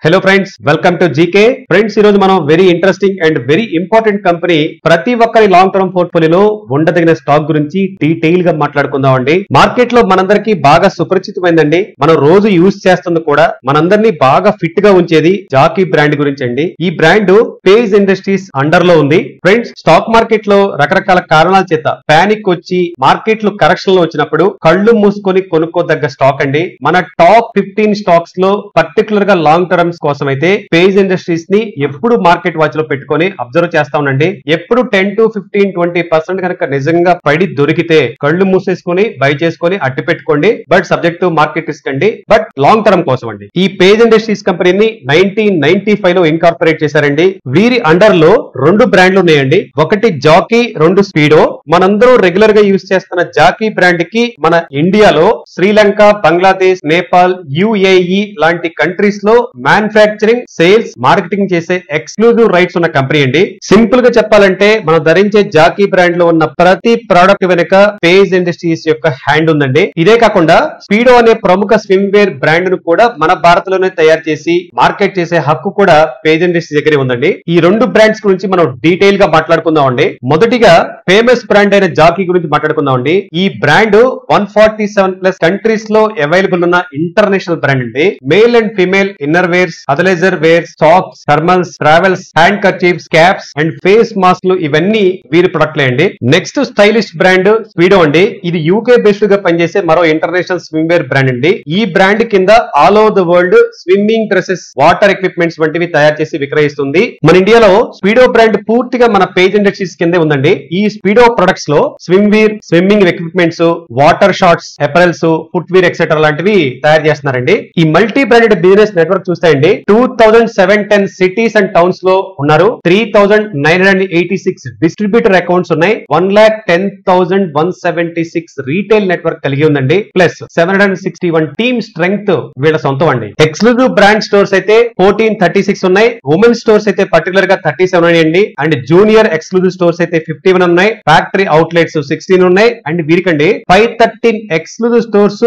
Hello friends, welcome to GK. Friends, ఈ రోజు మనం very interesting and very important company ప్రతి ఒక్కరి లాంగ్ టర్మ్ పోర్ట్ఫోలియోలో ఉండదగిన స్టాక్ గురించి డీటెయిల్ గా మాట్లాడుకుందాం అండి. మార్కెట్ లో మనందరికీ బాగా సుపరిచితమైందండి. మనం రోజు యూజ్ చేస్తుంది కూడా మనందరినీ బాగా ఫిట్ గా ఉంచేది జాకీ బ్రాండ్ గురించి అండి. ఈ బ్రాండ్ పేజ్ ఇండస్ట్రీస్ అండర్ లో ఉంది. ఫ్రెండ్స్, స్టాక్ మార్కెట్ లో రకరకాల కారణాల చేత పానిక్ వచ్చి మార్కెట్ లో కరెక్షన్ లో వచ్చినప్పుడు కళ్ళు మూసుకొని కొనుక్కోదగ్గ స్టాక్ అండి. మన టాప్ 15 స్టాక్స్ లో పర్టికులర్ గా లాంగ్ టర్మ్ కోసం అయితే పేజ్ ఇండస్ట్రీస్ ని ఎప్పుడు మార్కెట్ వాచ్ లో పెట్టుకొని అబ్జర్వ్ చేస్తా ఉండండి. ఎప్పుడు 10 to 15-20% కనుక నిజంగా పడి దొరికితే కళ్ళు మూసేసుకొని బై చేసుకొని అట్టి పెట్టుకోండి. But subject to market risk అండి. బట్ లాంగ్ టర్మ్ కోసం అండి. ఈ పేజ్ ఇండస్ట్రీస్ కంపెనీని 1995 లో ఇన్కార్పొరేట్ చేశారండి. వీరి అండర్ లో 2 బ్రాండ్లు ఉన్నాయండి. ఒకటి జాకీ, 2 స్పీడో. మనందరూ రెగ్యులర్ గా యూజ్ చేస్తున్న జాకీ బ్రాండ్ కి మన ఇండియాలో శ్రీలంక, బంగ్లాదేశ్, నేపాల్, యుఏఈ లాంటి కంట్రీస్ లో మ్యానుఫ్యాక్చరింగ్, సేల్స్, మార్కెటింగ్ చేసే ఎక్స్క్లూజివ్ రైట్స్ ఉన్న కంపెనీ అండి. సింపుల్ గా చెప్పాలంటే మనం ధరించే జాకీ బ్రాండ్ లో ఉన్న ప్రతి ప్రోడక్ట్ వెనుక పేజ్ ఇండస్ట్రీస్ యొక్క హ్యాండ్ ఉందండి. ఇదే కాకుండా స్పీడో అనే ప్రముఖ స్విమ్ వేర్ బ్రాండ్ ను కూడా మన భారత్ లోనే తయారు చేసి మార్కెట్ చేసే హక్కు కూడా పేజ్ ఇండస్ట్రీస్ దగ్గరే ఉందండి. ఈ 2 బ్రాండ్స్ గురించి మనం డీటెయిల్ గా మాట్లాడుకుందాం అండి. మొదటిగా ఫేమస్ బ్రాండ్ అయిన జాకీ గురించి మాట్లాడుకుందాం అండి. ఈ బ్రాండ్ 147+ కంట్రీస్ లో అవైలబుల్ ఉన్న ఇంటర్నేషనల్ బ్రాండ్ అండి. Male and female inner wears, athleisure wears, socks, thermals, travels, handkerchiefs, caps and face మాస్క్లు ఇవన్నీ వీరి ప్రొడక్ట్లే అండి. నెక్స్ట్ స్టైలిష్ బ్రాండ్ స్పీడో అండి. ఇది యూకే బేస్డ్ గా పనిచేసే మరో ఇంటర్నేషనల్ స్విమ్ వేర్ బ్రాండ్ అండి. ఈ బ్రాండ్ కింద all over the world swimming dresses, water equipments వంటివి తయారు చేసి విక్రయిస్తుంది. మన ఇండియాలో స్పీడో బ్రాండ్ పూర్తిగా మన పేజ్ ఇండస్ట్రీస్ కిందే ఉందండి. ఈ స్పీడో ప్రొడక్ట్స్ లో swim wear, swimming equipments, water shorts, apparels, foot wear etcetera లాంటివి తయారు చేస్తున్నారండి. ఈ మల్టీ బ్రాండెడ్ బిజినెస్ నెట్వర్క్ చూస్తాయండి 2710 సిటీస్ అండ్ టౌన్స్ లో ఉన్నారు. 3986 డిస్ట్రిబ్యూటర్ అకౌంట్స్ ఉన్నాయి. 110,176 రీటైల్ నెట్వర్క్ కలిగి ఉందండి. ప్లస్ 761 టీమ్ స్ట్రెంగ్త్ వీళ్ళ సొంతం అండి. ఎక్స్క్లూజివ్ బ్రాండ్ స్టోర్స్ అయితే 1436 ఉన్నాయి. ఉమెన్ స్టోర్స్ అయితే పర్టికులర్ గా 37 ఉన్నాయండి. అండ్ జూనియర్ ఎక్స్క్లూజివ్ స్టోర్స్ అయితే 51 ఉన్నాయి. ఫ్యాక్టరీ అవుట్లెట్స్ 16 ఉన్నాయి. అండ్ వీరికండి 513 ఎక్స్క్లూజివ్ స్టోర్స్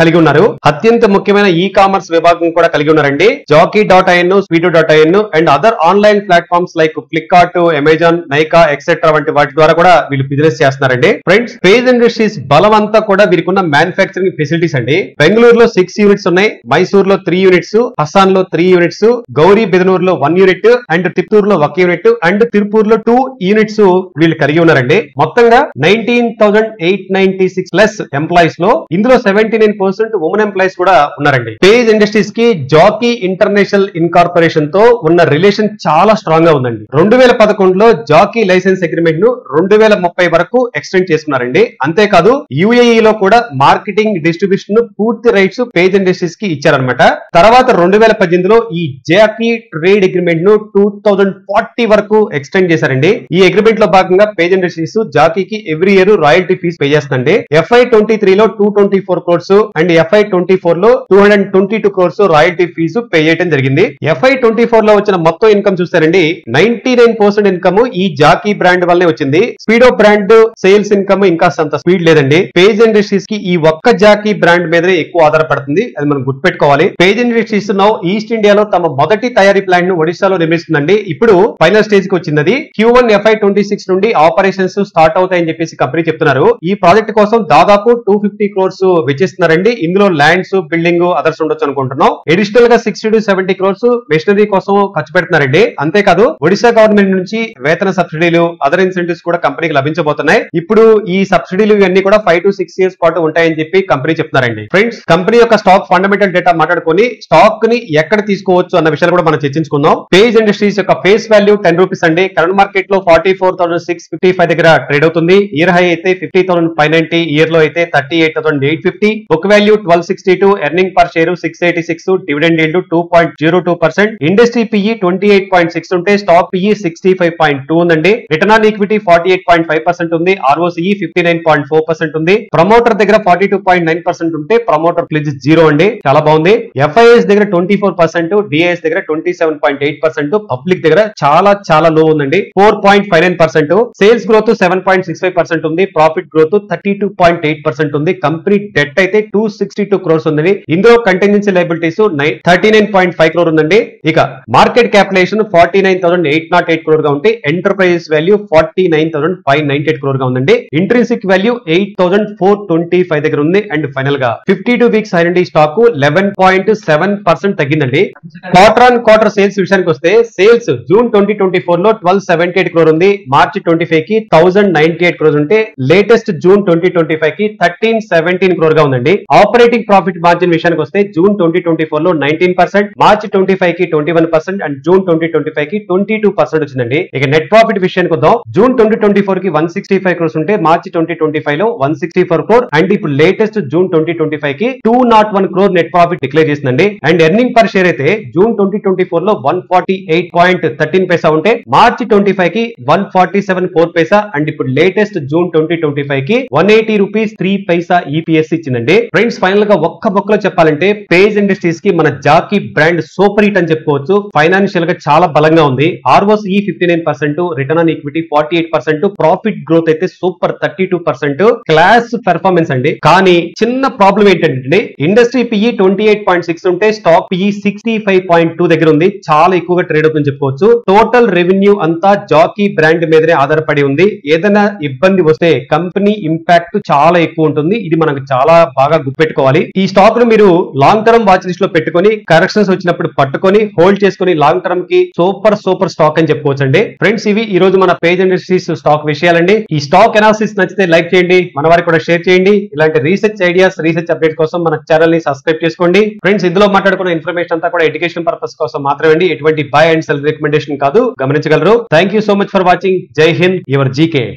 కలిగి ఉన్నారు. అత్యంత ముఖ్యమైన ఈ కామర్స్ విభాగం కూడా కలిగి ఉన్నారండి. Jockey.in, Speedo.in and other online platforms like Flipkart, Amazon, Nykaa etcetera వంటి వాటి ద్వారా కూడా వీళ్ళు బిజినెస్ చేస్తున్నారండి. ఫ్రెండ్స్, పేజ్ ఇండస్ట్రీస్ బలం అంతా కూడా వీరికి ఉన్న మ్యానుఫ్యాక్చరింగ్ ఫెసిలిటీస్ అండి. బెంగళూరులో 6 యూనిట్స్ ఉన్నాయి. మైసూర్ లో 3 యూనిట్స్, హసాన్ లో 3 యూనిట్స్, గౌరీ బిదనూర్ లో 1 యూనిట్ అండ్ తిప్తూర్ లో 1 యూనిట్ అండ్ తిరుపూర్ లో 2 యూనిట్స్ వీళ్ళు కలిగి ఉన్నారండి. మొత్తంగా 19,896 ప్లస్ ఎంప్లాయీస్ లో ఇందులో 79% ఉమెన్ ఎంప్లాయీస్ కూడా ఉన్నారండి. పేజ్ ఇండస్ట్రీస్ కి జాకీ ఇంటర్నేషనల్ ఇన్కార్పొరేషన్ తో ఉన్న రిలేషన్ చాలా స్ట్రాంగ్ గా ఉందండి. 2011లో జాకీ లైసెన్స్ అగ్రిమెంట్ ను 2030 వరకు ఎక్స్టెండ్ చేసుకున్నారండి. అంతేకాదు యుఏఈ లో కూడా మార్కెటింగ్, డిస్ట్రిబ్యూషన్ ను పూర్తి రైట్స్ పేజ్ ఇండస్ట్రీస్ కి ఇచ్చారనమాట. తర్వాత 2018లో ఈ జాకీ ట్రేడ్ అగ్రిమెంట్ ను 2040 వరకు ఎక్స్టెండ్ చేశారండి. ఈ అగ్రిమెంట్ లో భాగంగా పేజ్ ఇండస్ట్రీస్ జాకీకి every year royalty fees pay చేస్తుందండి. FY23లో 224 crores అండ్ FY24లో 222 crores రాయల్టీ ఫీజు పే చేయడం జరిగింది. FY24 లో వచ్చిన మొత్తం ఇన్కమ్ చూస్తారండి 99% ఇన్కమ్ ఈ జాకీ బ్రాండ్ వల్లనే వచ్చింది. స్పీడో బ్రాండ్ సేల్స్ ఇన్కమ్ ఇంకా అంత స్పీడ్ లేదండి. పేజ్ ఇండస్ట్రీస్ కి ఈ ఒక్క జాకీ బ్రాండ్ మీదనే ఎక్కువ ఆధారపడుతుంది. అది మనం గుర్తుపెట్టుకోవాలి. పేజ్ ఇండస్ట్రీస్ నౌ ఈస్ట్ ఇండియాలో తమ మొదటి తయారీ ప్లాంట్ ను ఒడిశాలో నిర్మిస్తుందండి. ఇప్పుడు ఫైనల్ స్టేజ్ కి వచ్చింది. Q1 FY26 నుండి ఆపరేషన్స్ స్టార్ట్ అవుతాయని చెప్పేసి కంపెనీ చెప్తున్నారు. ఈ ప్రాజెక్ట్ కోసం దాదాపు 250 crores వెచ్చిస్తున్నారండి. ఇందులో ల్యాండ్స్, బిల్డింగ్, అదర్స్ ఉండొచ్చు అనుకుంటున్నాం. అడిషనల్ గా 60 to 70 crores మెషినరీ కోసం ఖర్చు పెడుతున్నారండి. అంతేకాదు ఒడిశా గవర్నమెంట్ నుంచి వేతన సబ్సిడీలు, అదర్ ఇన్సెంటివ్స్ కూడా కంపెనీకి లభించబోతున్నాయి. ఇప్పుడు ఈ సబ్సిడీలు ఇవన్నీ కూడా 5 to 6 years పాటు ఉంటాయని చెప్పి కంపెనీ చెప్తున్నారండి. ఫ్రెండ్స్, కంపెనీ యొక్క స్టాక్ ఫండమెంటల్ డేటా మాట్లాడుకొని స్టాక్ ని ఎక్కడ తీసుకోవచ్చు అన్న విషయాలు కూడా మనం చర్చించుకుందాం. పేజ్ ఇండస్ట్రీస్ యొక్క ఫేస్ వాల్యూ 10 రూపీస్ అండి. కరెంట్ మార్కెట్ లో 44,655 దగ్గర ట్రేడ్ అవుతుంది. ఇయర్ హై అయితే 50,590, ఇయర్ లో అయితే 38,850. Book value 1262, earning per share 686, dividend yield 2.02%. Industry PE 28.6 ఉంటే స్టాక్ పిఈ 65.2 ఉందండి. రిటర్న్ ఆన్ ఈక్విటీ 48.5% ఉంది. ROCE 59.4% ఉంది. ప్రమోటర్ దగ్గర 42.9% ఉంటే ప్రమోటర్ ప్లెడ్జ్ 0 అండి. చాలా బాగుంది. FIS దగ్గర 24%, DIS దగ్గర 27.8%, పబ్లిక్ దగ్గర చాలా లో ఉందండి. 4.59%. సేల్స్ గ్రోత్ 7.65% ఉంది. ప్రాఫిట్ గ్రోత్ 32.8% ఉంది. కంపెనీ డెట్ అయితే 262 crores ఉంది. ఇందులో కంటింజెన్సీ లయబిలిటీస్ 39 58.5 crore ఉందండి. ఇక మార్కెట్ క్యాపిటలైజేషన్ 49,808 crore గా ఉంటే ఎంటర్ప్రైజెస్ వాల్యూ 49,598 crore గా ఉందండి. ఇంట్రిన్సిక్ వాల్యూ 8,425 దగ్గర ఉంది. అండ్ ఫైనల్ గా 52 వీక్స్ ఐడెంటిటీ స్టాక్ 11.7% తగ్గిందండి. క్వార్టర్ ఆన్ క్వార్టర్ సేల్స్ విషయానికి వస్తే సేల్స్ జూన్ 2024 లో 1278 crore ఉంది. మార్చ్ 25 కి 1098 crore ఉంటే లేటెస్ట్ జూన్ 2025 కి 1317 crore గా ఉందండి. ఆపరేటింగ్ ప్రాఫిట్ మార్జిన్ విషయానికి వస్తే జూన్ 2024 లో 19%, మార్చ్ 25 కి 21% అండ్ జూన్ 2025 కి 22% వచ్చిందండి. ఇక నెట్ ప్రాఫిట్ విషయానికి వద్దాం. జూన్ 2024 కి 165 crores ఉంటే మార్చ్ 2025 లో 164 crore అండ్ ఇప్పుడు లేటెస్ట్ జూన్ 2025 కి 201 crore నెట్ ప్రాఫిట్ డిక్లేర్ చేసిందండి. అండ్ ఎర్నింగ్ పర్ షేర్ అయితే జూన్ 2024 లో 148.13 పైసా ఉంటే మార్చ్ 25 కి 147.4 పైసా అండ్ ఇప్పుడు లేటెస్ట్ జూన్ 2025 కి 180 రూపీస్ 3 పైసా ఈపీఎస్ ఇచ్చిందండి. ఫ్రెండ్స్ ఫైనల్ గా ఒక్క బొక్కలో చెప్పాలంటే పేజ్ ఇండస్ట్రీస్ కి మన జాకీ బ్రాండ్ సూపర్ హిట్ అని చెప్పుకోవచ్చు. ఫైనాన్షియల్ గా చాలా బలంగా ఉంది. ROC 59%, return on equity 48%, profit growth అయితే సూపర్ 32%, క్లాస్ పెర్ఫార్మెన్స్ అండి. కానీ చిన్న ప్రాబ్లం ఏంటంటే ఇండస్ట్రీ పిఈ 28.6 ఉంటే స్టాక్ పిఈ 65.2 దగ్గర ఉంది. చాలా ఎక్కువగా ట్రేడ్ అవుతుందని చెప్పుకోవచ్చు. టోటల్ రెవెన్యూ అంతా జాకీ బ్రాండ్ మీదనే ఆధారపడి ఉంది. ఏదైనా ఇబ్బంది వస్తే కంపెనీ ఇంపాక్ట్ చాలా ఎక్కువ ఉంటుంది. ఇది మనకు చాలా బాగా గుర్తుపెట్టుకోవాలి. ఈ స్టాక్ ను మీరు లాంగ్ టర్మ్ వాచ్ లిస్ట్ లో పెట్టుకొని కరెక్షన్స్ వచ్చినప్పుడు పట్టుకొని హోల్డ్ చేసుకుని లాంగ్ టర్మ్ కి సూపర్ స్టాక్ అని చెప్పుకోవచ్చు అండి. ఫ్రెండ్స్ ఇవి ఈ రోజు మన పేజ్ ఇండస్ట్రీస్ స్టాక్ విషయాలండి. ఈ స్టాక్ అనాలిసిస్ నచ్చితే లైక్ చేయండి, మన వారికి కూడా షేర్ చేయండి. ఇలాంటి రీసెర్చ్ ఐడియాస్, రీసెర్చ్ అప్డేట్ కోసం మన ఛానల్ ని సబ్స్క్రైబ్ చేసుకోండి. ఫ్రెండ్స్ ఇందులో మాట్లాడుకున్న ఇన్ఫర్మేషన్ అంతా కూడా ఎడ్యుకేషన్ పర్పస్ కోసం మాత్రమే, ఎటువంటి బై అండ్ సెల్ రికమెండేషన్ కాదు, గమనించగలరు. Thank you so much for watching. జై హింద్, యువర్ జీకే.